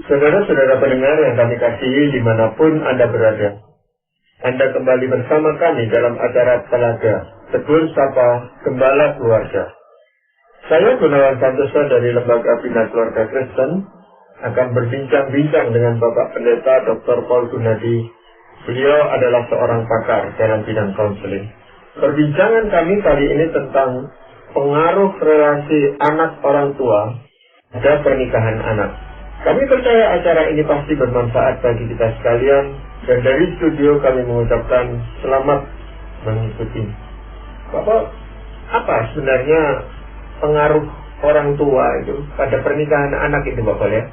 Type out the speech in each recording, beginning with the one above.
Saudara-saudara pendengar yang kami kasihi dimanapun Anda berada, Anda kembali bersama kami dalam acara Telaga Tegur Sapa Gembala Keluarga. Saya Gunawan Santoso dari Lembaga Bina Keluarga Kristen akan berbincang-bincang dengan Bapak Pendeta Dr. Paul Gunadi. Beliau adalah seorang pakar dalam bidang konseling. Perbincangan kami kali ini tentang pengaruh relasi anak orang tua pada pernikahan anak. Kami percaya acara ini pasti bermanfaat bagi kita sekalian, dan dari studio kami mengucapkan selamat mengikuti. Bapak, apa sebenarnya pengaruh orang tua itu pada pernikahan anak itu, Bapak ya?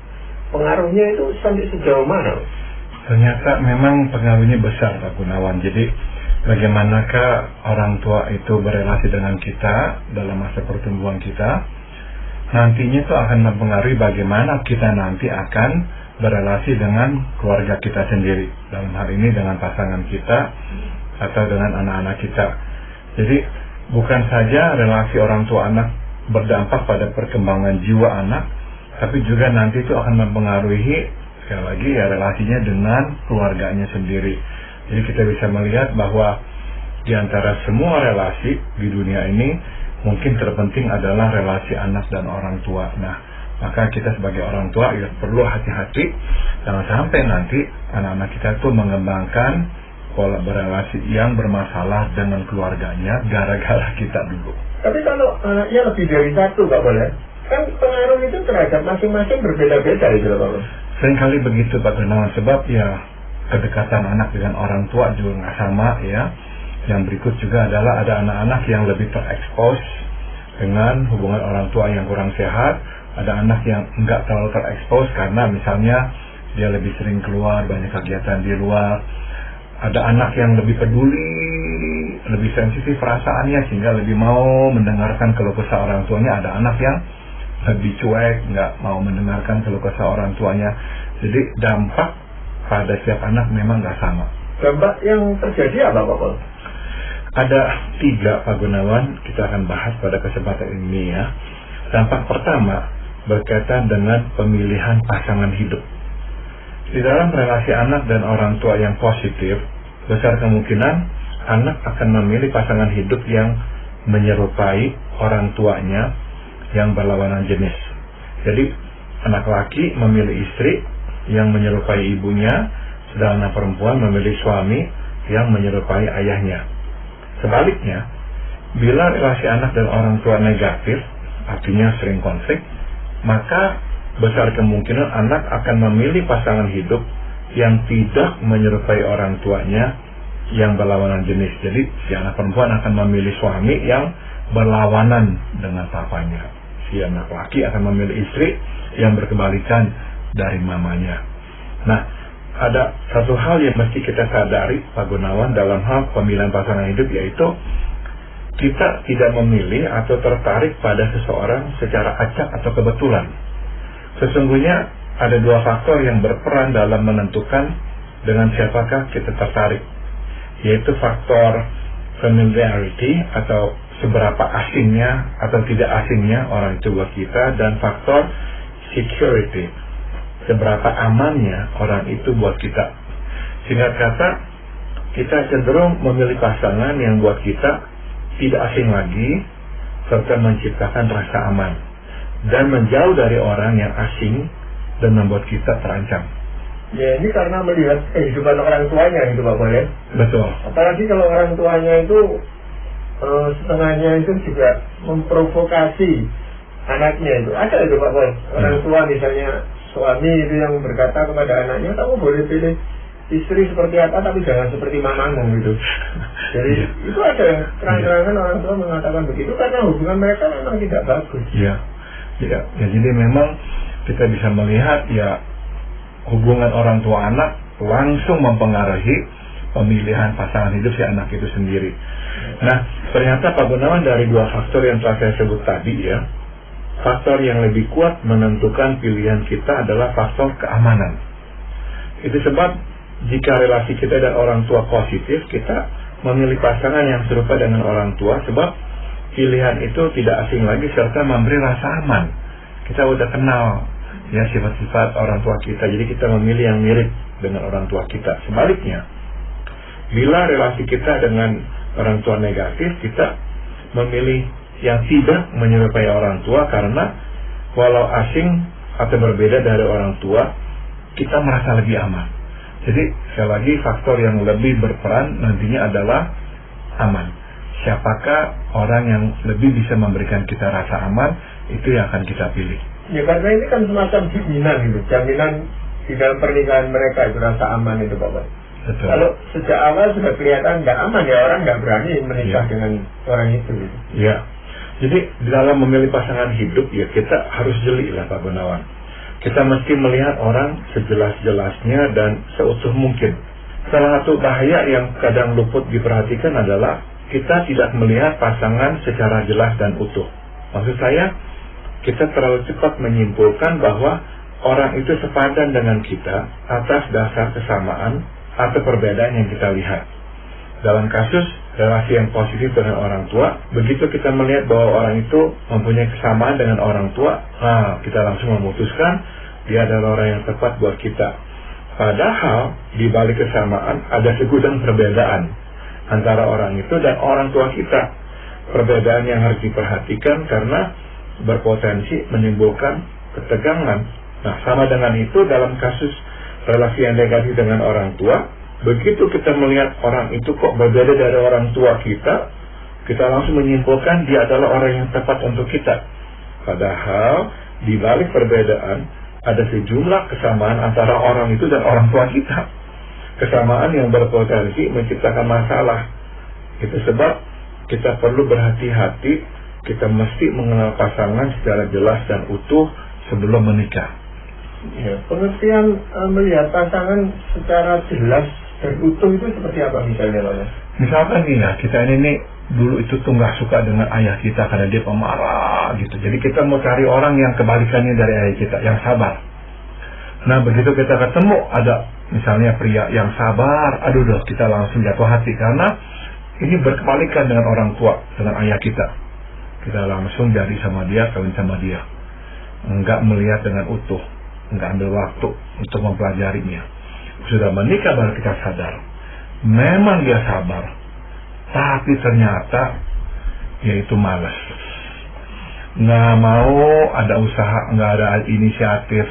Pengaruhnya itu sampai sejauh mana? Ternyata memang pengaruhnya besar, Pak Gunawan. Jadi bagaimanakah orang tua itu berelasi dengan kita dalam masa pertumbuhan kita, nantinya itu akan mempengaruhi bagaimana kita nanti akan berelasi dengan keluarga kita sendiri. Dalam hal ini dengan pasangan kita atau dengan anak-anak kita. Jadi bukan saja relasi orang tua anak berdampak pada perkembangan jiwa anak, tapi juga nanti itu akan mempengaruhi sekali lagi ya relasinya dengan keluarganya sendiri. Jadi kita bisa melihat bahwa di antara semua relasi di dunia ini mungkin terpenting adalah relasi anak dan orang tua. Nah, maka kita sebagai orang tua ya perlu hati-hati jangan sampai nanti anak-anak kita tuh mengembangkan pola berelasi yang bermasalah dengan keluarganya gara-gara kita dulu. Tapi kalau anaknya lebih dari satu, Pak Boleh, kan pengaruh itu terhadap masing-masing berbeda-beda itu, Pak. Seringkali begitu, Pak Gunawan, sebab ya kedekatan anak dengan orang tua juga nggak sama ya. Yang berikut juga adalah ada anak-anak yang lebih terekspos dengan hubungan orang tua yang kurang sehat. Ada anak yang enggak terlalu terekspos karena misalnya dia lebih sering keluar, banyak kegiatan di luar. Ada anak yang lebih peduli, lebih sensitif perasaannya sehingga lebih mau mendengarkan keluh kesah orang tuanya. Ada anak yang lebih cuek, enggak mau mendengarkan keluh kesah orang tuanya. Jadi dampak pada setiap anak memang enggak sama. Dampak yang terjadi apa, Pak? Ada 3, Pak Gunawan, kita akan bahas pada kesempatan ini ya. Dampak pertama berkaitan dengan pemilihan pasangan hidup. Di dalam relasi anak dan orang tua yang positif, besar kemungkinan anak akan memilih pasangan hidup yang menyerupai orang tuanya yang berlawanan jenis. Jadi anak laki memilih istri yang menyerupai ibunya, sedangkan anak perempuan memilih suami yang menyerupai ayahnya. Sebaliknya, bila relasi anak dan orang tua negatif, artinya sering konflik, maka besar kemungkinan anak akan memilih pasangan hidup yang tidak menyerupai orang tuanya yang berlawanan jenis. Jadi, si anak perempuan akan memilih suami yang berlawanan dengan papanya. Si anak laki akan memilih istri yang berkebalikan dari mamanya. Nah, ada satu hal yang mesti kita sadari, Pak Gunawan, dalam hal pemilihan pasangan hidup, yaitu kita tidak memilih atau tertarik pada seseorang secara acak atau kebetulan. Sesungguhnya ada 2 faktor yang berperan dalam menentukan dengan siapakah kita tertarik, yaitu faktor familiarity atau seberapa asingnya atau tidak asingnya orang itu buat kita, dan faktor security, seberapa amannya orang itu buat kita. Singkat kata, kita cenderung memilih pasangan yang buat kita tidak asing lagi, serta menciptakan rasa aman, dan menjauh dari orang yang asing dan membuat kita terancam. Ya, ini karena melihat kehidupan orang tuanya itu, Pak Boleh. Betul. Apalagi kalau orang tuanya itu setengahnya itu juga memprovokasi anaknya itu. Ada itu, Pak Boleh. Orang tua misalnya suami itu yang berkata kepada anaknya, kamu boleh pilih istri seperti apa tapi jangan seperti mamamu gitu. Jadi itu ada yang terang-terangan orang tua mengatakan begitu karena hubungan mereka memang tidak bagus. Iya. Ya, jadi memang kita bisa melihat ya hubungan orang tua anak langsung mempengaruhi pemilihan pasangan hidup si anak itu sendiri. Nah, ternyata Pak Gunawan, dari 2 faktor yang telah saya sebut tadi ya, faktor yang lebih kuat menentukan pilihan kita adalah faktor keamanan. Itu sebab jika relasi kita dan orang tua positif, kita memilih pasangan yang serupa dengan orang tua, sebab pilihan itu tidak asing lagi serta memberi rasa aman. kita udah kenal ya sifat-sifat orang tua kita, jadi kita memilih yang mirip dengan orang tua kita. Sebaliknya, bila relasi kita dengan orang tua negatif, kita memilih yang tidak menyerupai orang tua karena walau asing atau berbeda dari orang tua, kita merasa lebih aman. Jadi sekali lagi faktor yang lebih berperan nantinya adalah aman. Siapakah orang yang lebih bisa memberikan kita rasa aman, itu yang akan kita pilih. Ya karena ini kan semacam jaminan gitu, jaminan di dalam pernikahan mereka itu rasa aman itu Pak. Betul. Kalau sejak awal sudah kelihatan nggak aman, ya orang nggak berani menikah dengan orang itu. Gitu. Ya, jadi di dalam memilih pasangan hidup ya kita harus jeli lah Pak Gunawan. Kita mesti melihat orang sejelas-jelasnya dan seutuh mungkin. Salah satu bahaya yang kadang luput diperhatikan adalah kita tidak melihat pasangan secara jelas dan utuh. Maksud saya, kita terlalu cepat menyimpulkan bahwa orang itu sepadan dengan kita atas dasar kesamaan atau perbedaan yang kita lihat. Dalam kasus relasi yang positif dengan orang tua, begitu kita melihat bahwa orang itu mempunyai kesamaan dengan orang tua, kita langsung memutuskan dia adalah orang yang tepat buat kita. Padahal di balik kesamaan ada segudang perbedaan antara orang itu dan orang tua kita. Perbedaan yang harus diperhatikan karena berpotensi menimbulkan ketegangan. Nah, sama dengan itu dalam kasus relasi yang negatif dengan orang tua, begitu kita melihat orang itu kok berbeda dari orang tua kita, kita langsung menyimpulkan dia adalah orang yang tepat untuk kita. Padahal di balik perbedaan ada sejumlah kesamaan antara orang itu dan orang tua kita. Kesamaan yang berpotensi menciptakan masalah. Itu sebab kita perlu berhati-hati, kita mesti mengenal pasangan secara jelas dan utuh sebelum menikah. Ya, pengertian melihat pasangan secara jelas dan utuh itu seperti apa misalnya Pak? Misalkan nih ya, kita ini dulu itu tuh nggak suka dengan ayah kita karena dia pemarah gitu. Jadi kita mau cari orang yang kebalikannya dari ayah kita, yang sabar. Nah begitu kita ketemu ada misalnya pria yang sabar, aduh doh, kita langsung jatuh hati karena ini berkebalikan dengan orang tua, dengan ayah kita. Kita langsung jadi sama dia, kawin sama dia. Enggak melihat dengan utuh, enggak ambil waktu untuk mempelajarinya. Sudah menikah baru kita sadar, memang dia sabar, tapi ternyata yaitu malas. Nggak mau ada usaha, nggak ada inisiatif,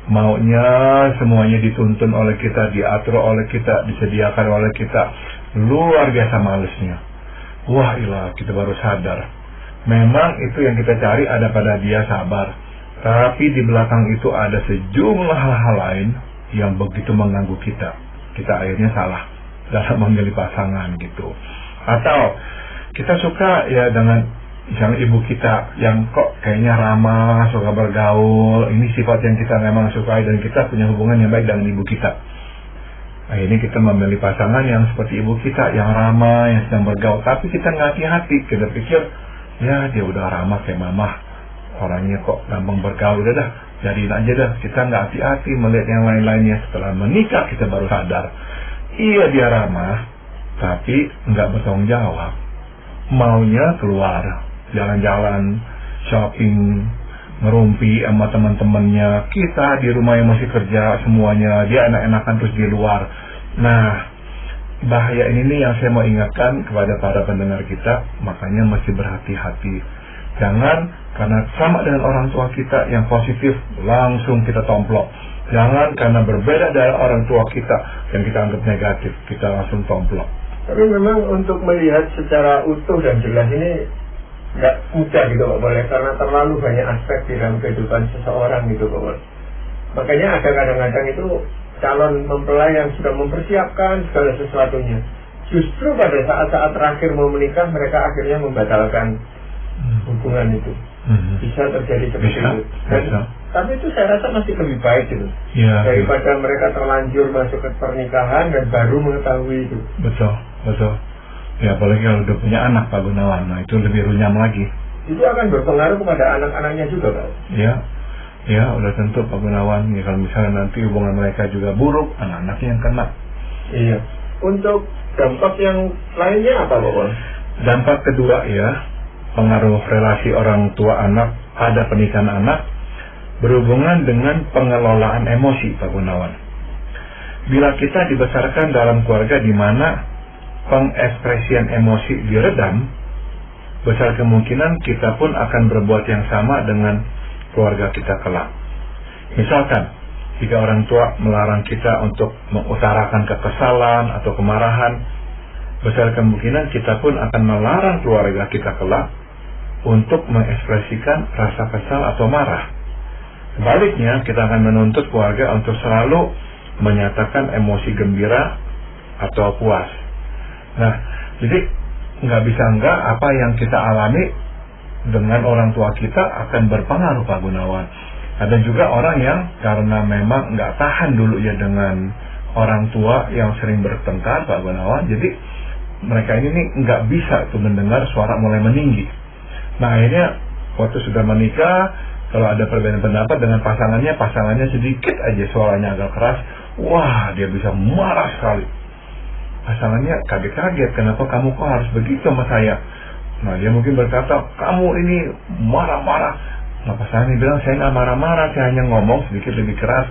maunya semuanya dituntun oleh kita, diatur oleh kita, disediakan oleh kita. Luar biasa malesnya. Wah ilah, kita baru sadar, memang itu yang kita cari ada pada dia sabar, tapi di belakang itu ada sejumlah hal-hal lain yang begitu mengganggu kita. Kita akhirnya salah dalam memilih pasangan gitu. Atau kita suka ya dengan misalnya ibu kita yang kok kayaknya ramah, suka bergaul. Ini sifat yang kita memang sukai dan kita punya hubungan yang baik dengan ibu kita. Akhirnya kita memilih pasangan yang seperti ibu kita, yang ramah, yang sedang bergaul. Tapi kita nggak hati-hati, kita pikir ya dia udah ramah kayak mama, orangnya kok gampang bergaul, udah dah jadiin aja dah. Kita nggak hati-hati melihat yang lain-lainnya. Setelah menikah kita baru sadar, iya dia ramah, tapi nggak bertanggung jawab. Maunya keluar, jalan-jalan, shopping, ngerumpi sama teman-temannya. Kita di rumah yang masih kerja semuanya, dia enak-enakan terus di luar. Nah, bahaya ini nih yang saya mau ingatkan kepada para pendengar kita, makanya mesti berhati-hati. Jangan karena sama dengan orang tua kita yang positif langsung kita tomplok. Jangan karena berbeda dari orang tua kita yang kita anggap negatif, kita langsung tomplok. Tapi memang untuk melihat secara utuh dan jelas ini nggak mudah gitu Pak Boleh, karena terlalu banyak aspek di dalam kehidupan seseorang gitu Pak Boleh. Makanya ada kadang-kadang itu calon mempelai yang sudah mempersiapkan segala sesuatunya, justru pada saat-saat terakhir mau menikah mereka akhirnya membatalkan hubungan itu. Bisa terjadi seperti itu. Tapi itu saya rasa masih lebih baik gitu ya, daripada mereka terlanjur masuk ke pernikahan dan baru mengetahui itu. Betul. Ya apalagi kalau udah punya anak Pak Gunawan, nah itu lebih runyam lagi. Itu akan berpengaruh kepada anak-anaknya juga Pak. Ya udah tentu Pak Gunawan. Ya kalau misalnya nanti hubungan mereka juga buruk, anak-anaknya yang kena. Iya. Untuk dampak yang lainnya apa Pak? Dampak kedua ya, pengaruh relasi orang tua anak pada pernikahan anak berhubungan dengan pengelolaan emosi, Pak Gunawan. Bila kita dibesarkan dalam keluarga di mana pengekspresian emosi diredam, besar kemungkinan kita pun akan berbuat yang sama dengan keluarga kita kelak. Misalkan, jika orang tua melarang kita untuk mengutarakan kekesalan atau kemarahan, besar kemungkinan kita pun akan melarang keluarga kita kelak untuk mengekspresikan rasa kesal atau marah. Sebaliknya, kita akan menuntut keluarga untuk selalu menyatakan emosi gembira atau puas. Nah, jadi nggak bisa enggak apa yang kita alami dengan orang tua kita akan berpengaruh, Pak Gunawan. Ada juga orang yang karena memang nggak tahan dulu ya dengan orang tua yang sering bertengkar, Pak Gunawan. Jadi mereka ini nih nggak bisa tuh mendengar suara mulai meninggi. Nah, akhirnya waktu sudah menikah, kalau ada perbedaan pendapat dengan pasangannya sedikit aja suaranya agak keras, wah dia bisa marah sekali. Pasangannya kaget-kaget, kenapa kamu kok harus begitu sama saya? Nah, dia mungkin berkata, kamu ini marah-marah. Nah, pasangannya bilang, saya nggak marah-marah, saya hanya ngomong sedikit lebih keras.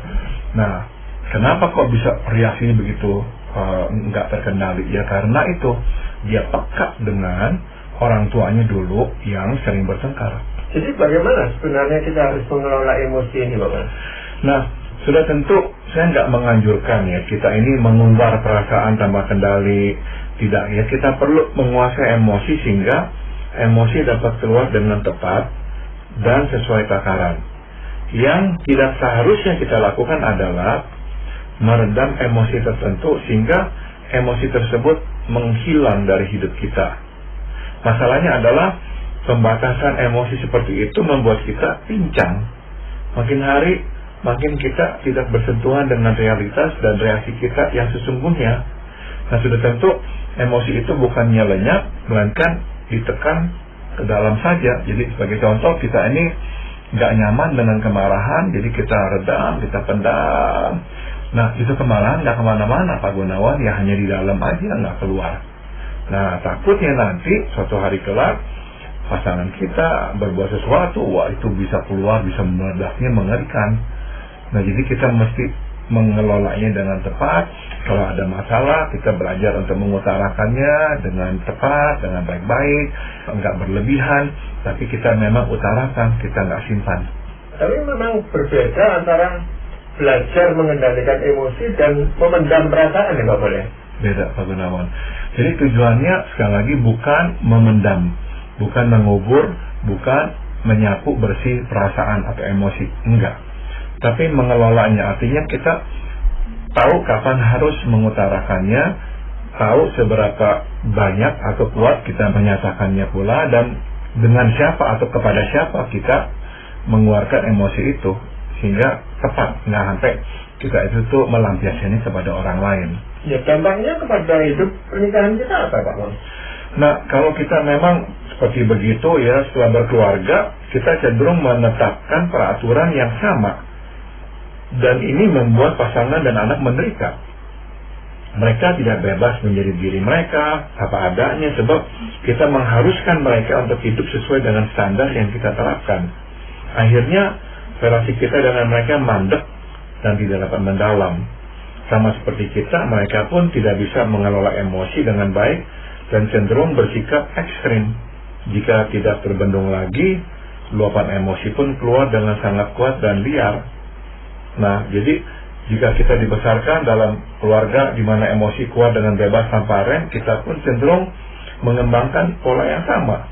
Nah, kenapa kok bisa reaksinya begitu nggak terkendali? Ya karena itu, dia pekat dengan orang tuanya dulu yang sering bertengkar. Jadi bagaimana sebenarnya kita harus mengelola emosi ini, Bapak? Nah, sudah tentu saya nggak menganjurkan ya kita ini mengumbar perasaan tanpa kendali. Tidak ya, kita perlu menguasai emosi sehingga emosi dapat keluar dengan tepat dan sesuai takaran. Yang tidak seharusnya kita lakukan adalah meredam emosi tertentu sehingga emosi tersebut menghilang dari hidup kita. Masalahnya adalah pembatasan emosi seperti itu membuat kita pincang. Makin hari makin kita tidak bersentuhan dengan realitas dan reaksi kita yang sesungguhnya. Nah, sudah tentu emosi itu bukannya lenyap, melainkan ditekan ke dalam saja. Jadi sebagai contoh, kita ini nggak nyaman dengan kemarahan, jadi kita redam, kita pendam. Nah, itu kemarahan nggak kemana-mana, Pak Gunawan, ya hanya di dalam aja, nggak keluar. Nah, takutnya nanti suatu hari kelak pasangan kita berbuat sesuatu, wah itu bisa keluar, bisa meledaknya mengerikan. Nah, jadi kita mesti mengelolanya dengan tepat. Kalau ada masalah, kita belajar untuk mengutarakannya dengan tepat, dengan baik-baik, enggak berlebihan, tapi kita memang utarakan, kita enggak simpan. Tapi memang berbeda antara belajar mengendalikan emosi dan memendam perasaan, ya Pak boleh? Beda, Pak Gunawan. Jadi tujuannya sekali lagi bukan memendam, bukan mengubur, bukan menyapu bersih perasaan atau emosi, enggak. Tapi mengelolanya, artinya kita tahu kapan harus mengutarakannya, tahu seberapa banyak atau kuat kita menyatakannya pula, dan dengan siapa atau kepada siapa kita mengeluarkan emosi itu, sehingga tepat, nggak sampai kita itu tuh melampiaskannya kepada orang lain. Ya, dampaknya kepada hidup pernikahan kita apa, Pak? Nah, kalau kita memang seperti begitu ya, setelah berkeluarga, kita cenderung menetapkan peraturan yang sama. Dan ini membuat pasangan dan anak menderita. Mereka tidak bebas menjadi diri mereka apa adanya, sebab kita mengharuskan mereka untuk hidup sesuai dengan standar yang kita terapkan. Akhirnya relasi kita dengan mereka mandek dan tidak dapat mendalam. Sama seperti kita, mereka pun tidak bisa mengelola emosi dengan baik dan cenderung bersikap ekstrim. Jika tidak terbendung lagi, luapan emosi pun keluar dengan sangat kuat dan liar. Nah, jadi jika kita dibesarkan dalam keluarga di mana emosi kuat dengan bebas tanpa rem, kita pun cenderung mengembangkan pola yang sama.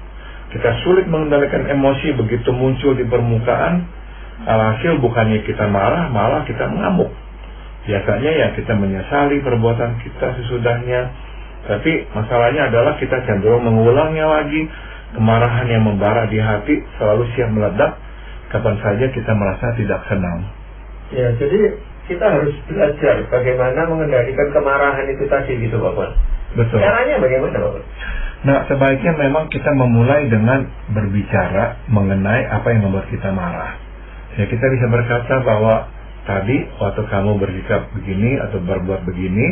Kita sulit mengendalikan emosi begitu muncul di permukaan, alhasil bukannya kita marah, malah kita mengamuk. Biasanya ya kita menyesali perbuatan kita sesudahnya, tapi masalahnya adalah kita cenderung mengulangnya lagi. Kemarahan yang membara di hati selalu siap meledak kapan saja kita merasa tidak senang. Ya, jadi kita harus belajar bagaimana mengendalikan kemarahan itu tadi gitu, Bapak. Betul. Caranya bagaimana, Bapak? Nah, sebaiknya memang kita memulai dengan berbicara mengenai apa yang membuat kita marah. Ya, kita bisa berkata bahwa tadi waktu kamu bersikap begini atau berbuat begini,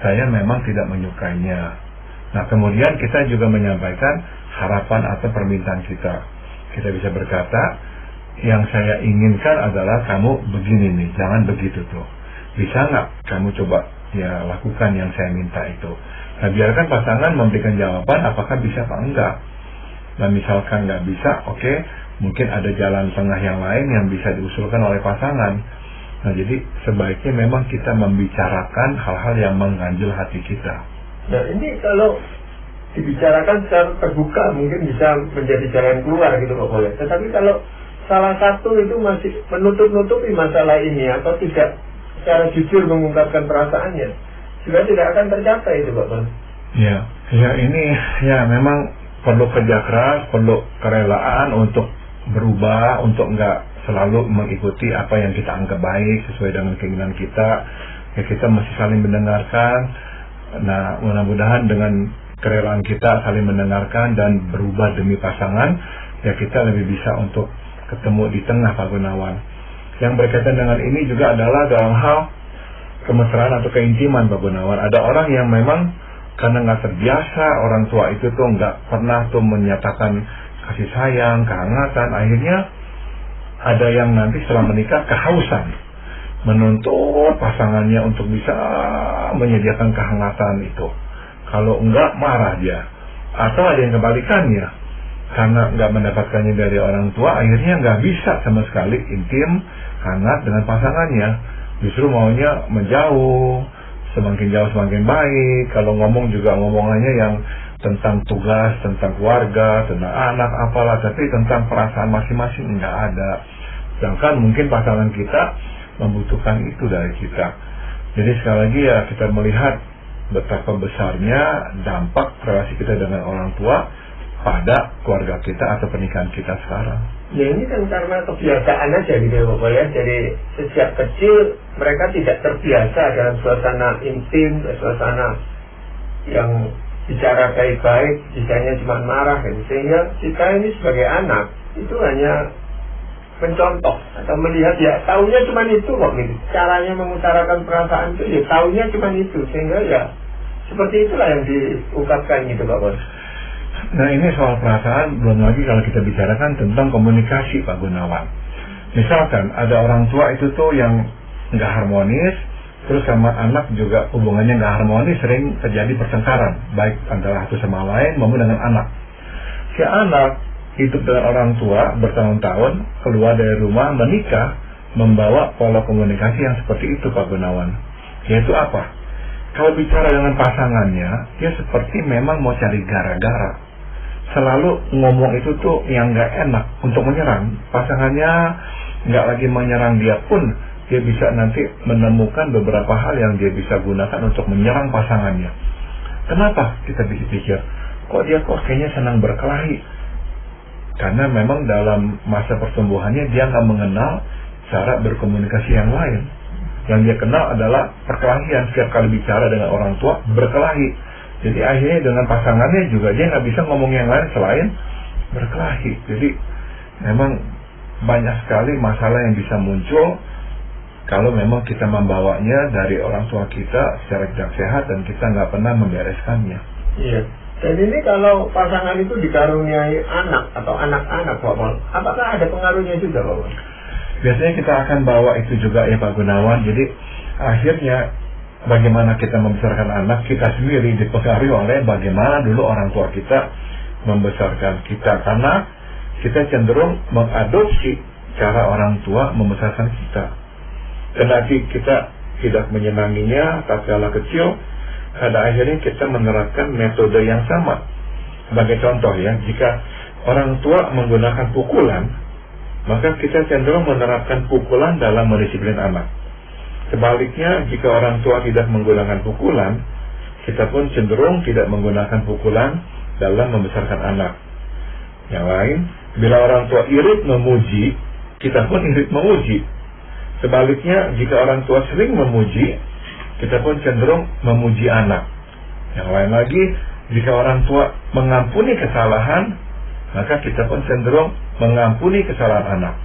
saya memang tidak menyukainya. Nah, kemudian kita juga menyampaikan harapan atau permintaan kita. Kita bisa berkata, yang saya inginkan adalah kamu begini nih, jangan begitu tuh. Bisa nggak kamu coba ya lakukan yang saya minta itu. Nah, biarkan pasangan memberikan jawaban apakah bisa apa enggak. Nah, misalkan nggak bisa, oke, mungkin ada jalan tengah yang lain yang bisa diusulkan oleh pasangan. Nah, jadi sebaiknya memang kita membicarakan hal-hal yang mengganjil hati kita. Nah, ini kalau dibicarakan secara terbuka mungkin bisa menjadi jalan keluar gitu Pak Boleh. Tetapi kalau salah satu itu masih menutup-nutupi masalah ini atau tidak secara jujur mengungkapkan perasaannya, juga tidak akan tercapai itu Pak Boleh. Ya ini ya memang perlu kerja keras, perlu kerelaan untuk berubah, untuk nggak selalu mengikuti apa yang kita anggap baik sesuai dengan keinginan kita. Ya, kita mesti saling mendengarkan. Nah, mudah-mudahan dengan kerelaan kita saling mendengarkan dan berubah demi pasangan, ya kita lebih bisa untuk ketemu di tengah Pak Gunawan. Yang berkaitan dengan ini juga adalah dalam hal kemesraan atau keintiman Pak Gunawan. Ada orang yang memang karena nggak terbiasa orang tua itu tuh nggak pernah tuh menyatakan kasih sayang, kehangatan, akhirnya ada yang nanti setelah menikah kehausan menuntut pasangannya untuk bisa menyediakan kehangatan itu. Kalau enggak marah dia. Atau ada yang kebalikannya, karena enggak mendapatkannya dari orang tua, akhirnya enggak bisa sama sekali intim, hangat dengan pasangannya. Justru maunya menjauh, semakin jauh semakin baik. Kalau ngomong juga ngomongannya yang tentang tugas, tentang keluarga, tentang anak, apalah. Tapi tentang perasaan masing-masing enggak ada. Sedangkan mungkin pasangan kita membutuhkan itu dari kita. Jadi sekali lagi ya kita melihat betapa besarnya dampak relasi kita dengan orang tua pada keluarga kita atau pernikahan kita sekarang. Ya ini kan karena kebiasaan aja gitu Bapak ya. Jadi sejak kecil mereka tidak terbiasa dalam suasana intim, suasana yang bicara baik-baik, bisanya cuma marah kan. Sehingga kita ini sebagai anak itu hanya mencontoh atau melihat ya taunya cuma itu kok gitu. Caranya mengutarakan perasaan itu ya taunya cuma itu, sehingga ya seperti itulah yang diungkapkan gitu Pak Bos. Nah ini soal perasaan, belum lagi kalau kita bicarakan tentang komunikasi Pak Gunawan. Misalkan ada orang tua itu tuh yang nggak harmonis, terus sama anak juga hubungannya nggak harmonis, sering terjadi pertengkaran baik antara satu sama lain maupun dengan anak. Si anak hidup dengan orang tua bertahun-tahun, keluar dari rumah, menikah, membawa pola komunikasi yang seperti itu Pak Gunawan. Yaitu apa? Kalau bicara dengan pasangannya, dia seperti memang mau cari gara-gara. Selalu ngomong itu tuh yang nggak enak untuk menyerang. Pasangannya nggak lagi menyerang dia pun, dia bisa nanti menemukan beberapa hal yang dia bisa gunakan untuk menyerang pasangannya. Kenapa? Kita pikir-pikir, kok dia kayaknya senang berkelahi? Karena memang dalam masa pertumbuhannya dia nggak mengenal cara berkomunikasi yang lain. Yang dia kenal adalah perkelahian. Setiap kali bicara dengan orang tua berkelahi. Jadi akhirnya dengan pasangannya juga dia nggak bisa ngomong yang lain selain berkelahi. Jadi memang banyak sekali masalah yang bisa muncul kalau memang kita membawanya dari orang tua kita secara tidak sehat dan kita nggak pernah membereskannya. Iya. Dan ini kalau pasangan itu dikaruniai anak atau anak-anak Pak Pol, apakah ada pengaruhnya juga Pak Pol? Biasanya kita akan bawa itu juga ya Pak Gunawan. Jadi akhirnya bagaimana kita membesarkan anak kita sendiri dipengaruhi oleh bagaimana dulu orang tua kita membesarkan kita. Karena kita cenderung mengadopsi cara orang tua membesarkan kita. Kendati kita tidak menyenanginya tatkala kecil, pada akhirnya kita menerapkan metode yang sama. Sebagai contoh ya, jika orang tua menggunakan pukulan, maka kita cenderung menerapkan pukulan dalam mendisiplin anak. Sebaliknya, jika orang tua tidak menggunakan pukulan, kita pun cenderung tidak menggunakan pukulan dalam membesarkan anak. Yang lain, bila orang tua irit memuji, kita pun irit memuji. Sebaliknya, jika orang tua sering memuji, kita pun cenderung memuji anak. Yang lain lagi, jika orang tua mengampuni kesalahan, maka kita pun cenderung mengampuni kesalahan anak.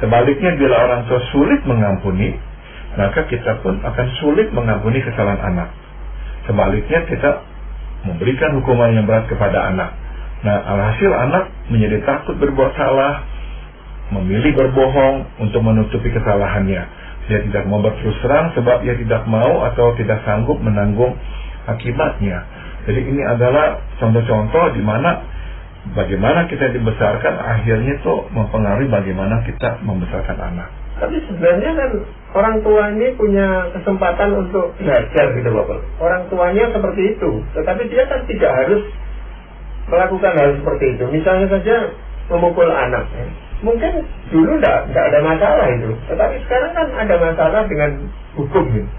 Sebaliknya, bila orang tua sulit mengampuni, maka kita pun akan sulit mengampuni kesalahan anak. Sebaliknya, kita memberikan hukuman yang berat kepada anak. Nah, alhasil anak menjadi takut berbuat salah, memilih berbohong untuk menutupi kesalahannya. Dia tidak mau berterus terang sebab dia tidak mau atau tidak sanggup menanggung akibatnya. Jadi ini adalah contoh-contoh di mana bagaimana kita dibesarkan akhirnya itu mempengaruhi bagaimana kita membesarkan anak. Tapi sebenarnya kan orang tua ini punya kesempatan untuk belajar gitu Bapak. Orang tuanya seperti itu, tetapi dia kan tidak harus melakukan hal seperti itu. Misalnya saja memukul anak. Mungkin dulu tidak ada masalah itu, tetapi sekarang kan ada masalah dengan hukum gitu.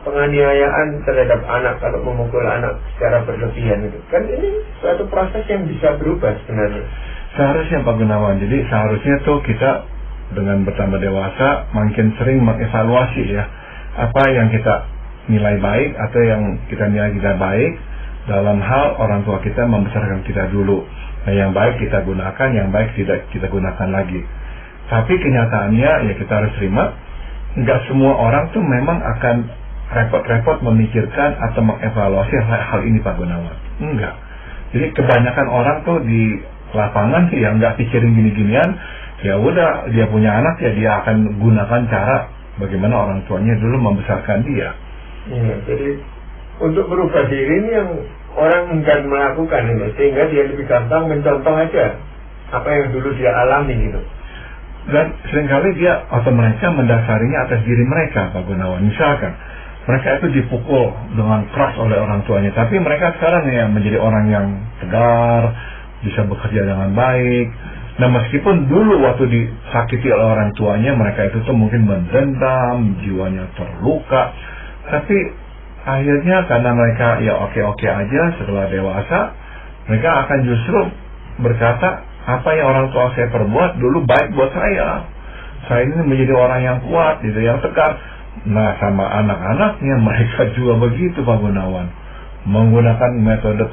Penganiayaan terhadap anak kalau memukul anak secara berlebihan itu. Kan ini suatu proses yang bisa berubah sebenarnya. Seharusnya Pak Gunawan, jadi seharusnya tuh kita dengan bertambah dewasa makin sering mengevaluasi ya, apa yang kita nilai baik atau yang kita nilai tidak baik dalam hal orang tua kita membesarkan kita dulu. Nah, yang baik kita gunakan, yang baik tidak kita gunakan lagi. Tapi kenyataannya ya kita harus terima, nggak semua orang tuh memang akan repot-repot memikirkan atau mengevaluasi hal ini Pak Gunawan. Enggak. Jadi kebanyakan orang tuh di lapangan sih yang nggak pikirin gini-ginian, ya udah dia punya anak ya dia akan gunakan cara bagaimana orang tuanya dulu membesarkan dia. Iya, jadi untuk berubah diri ini yang orang enggan melakukan ini, sehingga dia lebih gampang mencontoh aja apa yang dulu dia alami gitu. Dan seringkali dia atau mereka mendasarinya atas diri mereka Pak Gunawan. Misalkan mereka itu dipukul dengan keras oleh orang tuanya, tapi mereka sekarang ya menjadi orang yang tegar, bisa bekerja dengan baik. Nah meskipun dulu waktu disakiti oleh orang tuanya mereka itu tuh mungkin mendendam, jiwanya terluka, tapi akhirnya karena mereka ya oke-oke aja setelah dewasa, mereka akan justru berkata, apa yang orang tua saya perbuat dulu baik buat saya ini menjadi orang yang kuat gitu, yang tegar. Nah sama anak-anaknya mereka juga begitu Pak Gunawan, menggunakan metode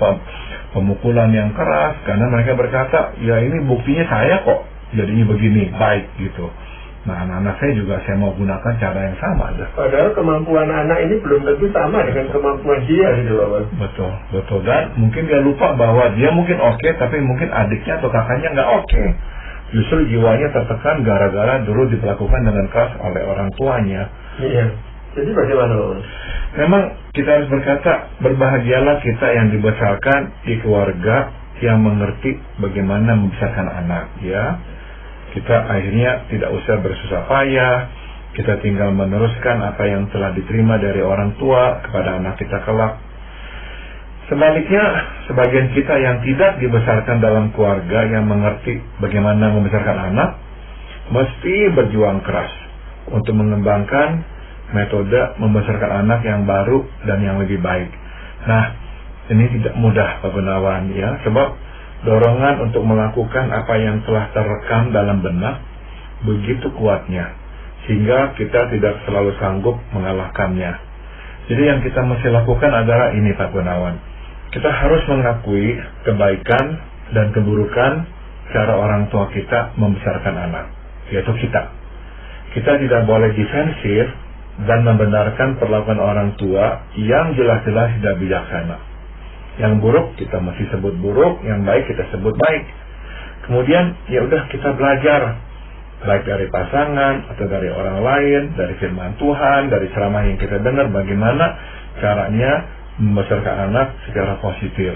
pemukulan yang keras karena mereka berkata ya ini buktinya saya kok jadinya begini baik gitu. Nah anak-anak saya juga saya mau gunakan cara yang sama aja. Padahal kemampuan anak ini belum tentu sama dengan kemampuan dia gitu Bapak. Betul. Dan mungkin dia lupa bahwa dia mungkin oke, tapi mungkin adiknya atau kakaknya nggak oke. Justru jiwanya tertekan gara-gara dulu diperlakukan dengan keras oleh orang tuanya. Iya. Jadi bagaimana Bapak? Memang kita harus berkata, berbahagialah kita yang dibesarkan di keluarga yang mengerti bagaimana membesarkan anak, ya. Kita akhirnya tidak usah bersusah payah, kita tinggal meneruskan apa yang telah diterima dari orang tua kepada anak kita kelak. Sebaliknya, sebagian kita yang tidak dibesarkan dalam keluarga yang mengerti bagaimana membesarkan anak, mesti berjuang keras untuk mengembangkan metode membesarkan anak yang baru dan yang lebih baik. Nah, ini tidak mudah Pak Gunawan ya, sebab dorongan untuk melakukan apa yang telah terekam dalam benak begitu kuatnya, sehingga kita tidak selalu sanggup mengalahkannya. Jadi yang kita mesti lakukan adalah ini Pak Gunawan, kita harus mengakui kebaikan dan keburukan cara orang tua kita membesarkan anak, yaitu kita. Kita tidak boleh defensif dan membenarkan perlakuan orang tua yang jelas-jelas tidak bijaksana. Yang buruk kita masih sebut buruk, yang baik kita sebut baik. Kemudian ya udah kita belajar, baik dari pasangan atau dari orang lain, dari firman Tuhan, dari ceramah yang kita dengar, bagaimana caranya membesarkan anak secara positif.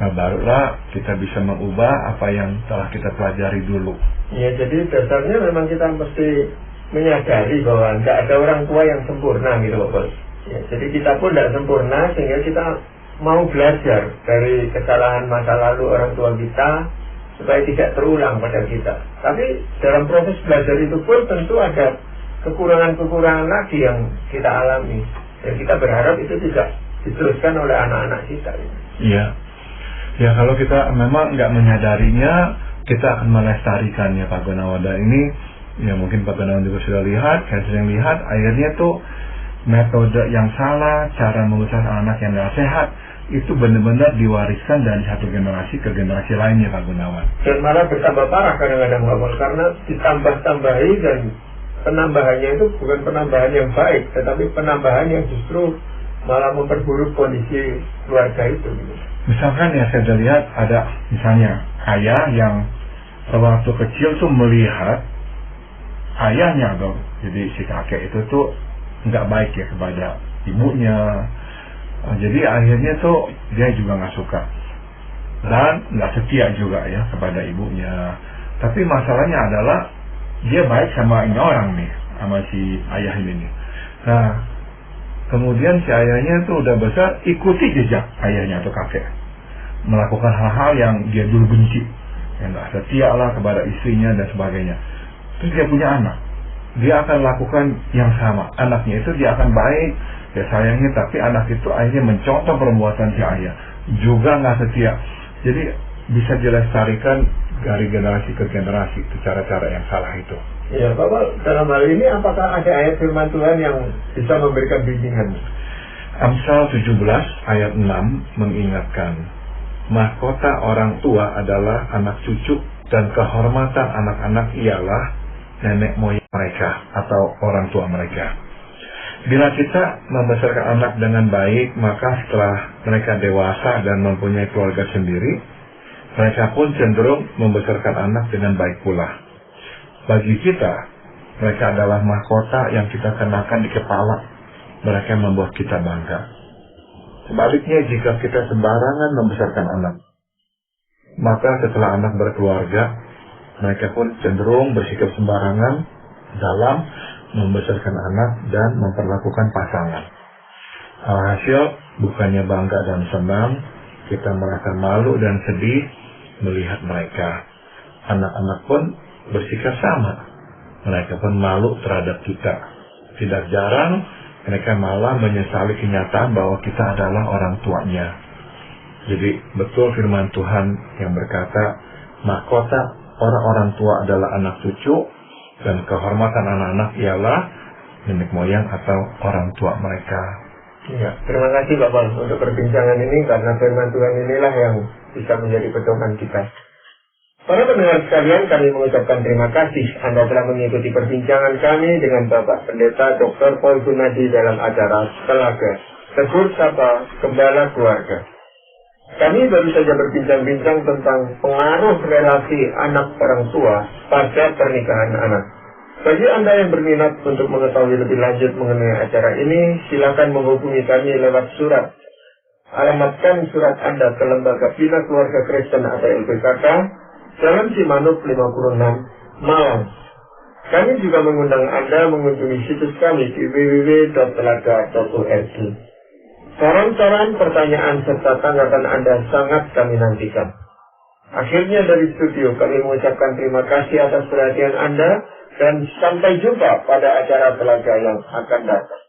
Nah barulah kita bisa mengubah apa yang telah kita pelajari dulu. Ya jadi dasarnya memang kita mesti menyadari bahwa tidak ada orang tua yang sempurna gitu Bapak. Ya, jadi kita pun tidak sempurna, sehingga kita mau belajar dari kesalahan masa lalu orang tua kita supaya tidak terulang pada kita. Tapi dalam proses belajar itu pun tentu ada kekurangan-kekurangan lagi yang kita alami, dan kita berharap itu tidak diteruskan oleh anak-anak kita. Iya. Ya kalau kita memang nggak menyadarinya, kita akan melestarikannya Pak Gunawan. Dan ini ya mungkin Pak Gunawan juga sudah lihat, saya sering lihat, akhirnya tuh metode yang salah, cara membesarkan anak yang nggak sehat, itu benar-benar diwariskan dari satu generasi ke generasi lainnya Pak Gunawan. Dan malah bertambah parah kadang-kadang Bapak, karena ditambah-tambahi, dan penambahannya itu bukan penambahan yang baik, tetapi penambahan yang justru malah memperburuk kondisi keluarga itu. Misalkan ya saya sudah lihat ada misalnya ayah yang waktu kecil tuh melihat ayahnya dong, jadi si kakek itu tuh nggak baik ya kepada ibunya. Jadi akhirnya tuh dia juga nggak suka dan nggak setia juga ya kepada ibunya. Tapi masalahnya adalah dia baik sama ini orang nih, sama si ayah ini nih. Nah, kemudian si ayahnya tuh udah besar, ikuti jejak ayahnya atau kakek, melakukan hal-hal yang dia dulu benci, yang nggak setia lah kepada istrinya dan sebagainya. Terus dia punya anak, dia akan lakukan yang sama. Anaknya itu dia akan baik, dia sayangi, tapi anak itu akhirnya mencontoh perbuatan si ayah, juga nggak setia. Jadi bisa dilestarikan dari generasi ke generasi itu cara-cara yang salah itu. Ya, Bapak, dalam hal ini apakah ada ayat firman Tuhan yang bisa memberikan bimbingan? Amsal 17 ayat 6 mengingatkan, mahkota orang tua adalah anak cucu, dan kehormatan anak-anak ialah nenek moyang mereka atau orang tua mereka. Bila kita membesarkan anak dengan baik, maka setelah mereka dewasa dan mempunyai keluarga sendiri, mereka pun cenderung membesarkan anak dengan baik pula. Bagi kita, mereka adalah mahkota yang kita kenakan di kepala. Mereka membuat kita bangga. Sebaliknya, jika kita sembarangan membesarkan anak, maka setelah anak berkeluarga, mereka pun cenderung bersikap sembarangan dalam membesarkan anak dan memperlakukan pasangan. Alhasil, bukannya bangga dan senang, kita merasa malu dan sedih melihat mereka. Anak-anak pun bersikap sama. Mereka pun malu terhadap kita. Tidak jarang, mereka malah menyesali kenyataan bahwa kita adalah orang tuanya. Jadi, betul firman Tuhan yang berkata, mahkota orang-orang tua adalah anak cucu, dan kehormatan anak-anak ialah nenek moyang atau orang tua mereka. Ya, terima kasih Bapak untuk perbincangan ini, karena firman Tuhan inilah yang bisa menjadi pedoman kita. Para pendengar sekalian, kami mengucapkan terima kasih Anda telah mengikuti perbincangan kami dengan Bapak Pendeta Dr. Paul Gunadi dalam acara Telaga Tegur Sapa Gembala Keluarga. Kami baru saja berbincang-bincang tentang pengaruh relasi anak orang tua pada pernikahan anak. Bagi Anda yang berminat untuk mengetahui lebih lanjut mengenai acara ini, silakan menghubungi kami lewat surat. Alamatkan surat Anda ke Lembaga Bina Keluarga Kristen atau LPKK, Jalan Cimanuk 56, Malang. Kami juga mengundang Anda mengunjungi situs kami di www.telaga.org. Saran-saran, pertanyaan, serta tanggapan Anda sangat kami nantikan. Akhirnya dari studio kami mengucapkan terima kasih atas perhatian Anda dan sampai jumpa pada acara Telaga yang akan datang.